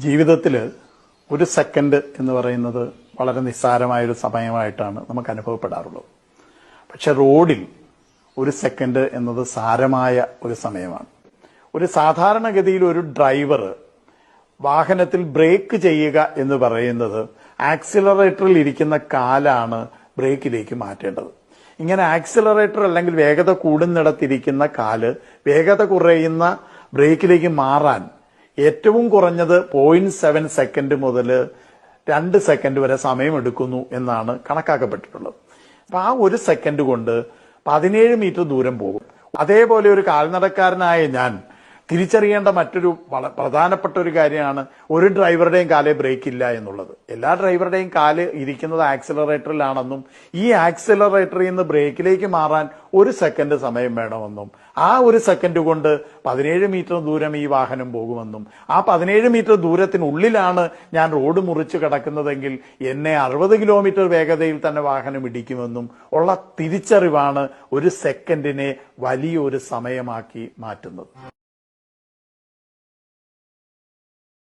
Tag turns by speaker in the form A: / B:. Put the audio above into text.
A: ജീവിതത്തിൽ ഒരു സെക്കൻഡ് എന്ന് പറയുന്നത് വളരെ നിസ്സാരമായൊരു സമയമായിട്ടാണ് നമുക്ക് അനുഭവപ്പെടാറുള്ളത്. പക്ഷെ റോഡിൽ ഒരു സെക്കൻഡ് എന്നത് സാരമായ ഒരു സമയമാണ്. ഒരു സാധാരണഗതിയിൽ ഒരു ഡ്രൈവർ വാഹനത്തിൽ ബ്രേക്ക് ചെയ്യുക എന്ന് പറയുന്നത് ആക്സിലറേറ്ററിൽ ഇരിക്കുന്ന കാലാണ് ബ്രേക്കിലേക്ക് മാറ്റേണ്ടത്. ഇങ്ങനെ ആക്സിലറേറ്റർ അല്ലെങ്കിൽ വേഗത കൂടുന്നിടത്തിരിക്കുന്ന കാല് വേഗത കുറയുന്ന ബ്രേക്കിലേക്ക് മാറാൻ ഏറ്റവും കുറഞ്ഞത് 0.7 സെക്കൻഡ് മുതൽ 2 സെക്കൻഡ് വരെ സമയമെടുക്കുന്നു എന്നാണ് കണക്കാക്കപ്പെട്ടിട്ടുള്ളത്. അപ്പൊ ആ ഒരു സെക്കൻഡ് കൊണ്ട് 17 മീറ്റർ ദൂരം പോകും. അതേപോലെ ഒരു കാൽനടക്കാരനായ ഞാൻ തിരിച്ചറിയേണ്ട മറ്റൊരു പ്രധാനപ്പെട്ട ഒരു കാര്യമാണ് ഒരു ഡ്രൈവറുടെയും കാലേ ബ്രേക്ക് ഇല്ല എന്നുള്ളത്. എല്ലാ ഡ്രൈവറുടെയും കാല് ഇരിക്കുന്നത് ആക്സിലറേറ്ററിലാണെന്നും ഈ ആക്സിലറേറ്ററിൽ നിന്ന് ബ്രേക്കിലേക്ക് മാറാൻ ഒരു സെക്കൻഡ് സമയം വേണമെന്നും ആ ഒരു സെക്കൻഡ് കൊണ്ട് 17 മീറ്റർ ദൂരം ഈ വാഹനം പോകുമെന്നും ആ 17 മീറ്റർ ദൂരത്തിനുള്ളിലാണ് ഞാൻ റോഡ് മുറിച്ച് കിടക്കുന്നതെങ്കിൽ എന്നെ 60 കിലോമീറ്റർ വേഗതയിൽ തന്നെ വാഹനം ഇടിക്കുമെന്നും ഉള്ള തിരിച്ചറിവാണ് ഒരു സെക്കൻഡിനെ വലിയൊരു സമയമാക്കി മാറ്റുന്നത്.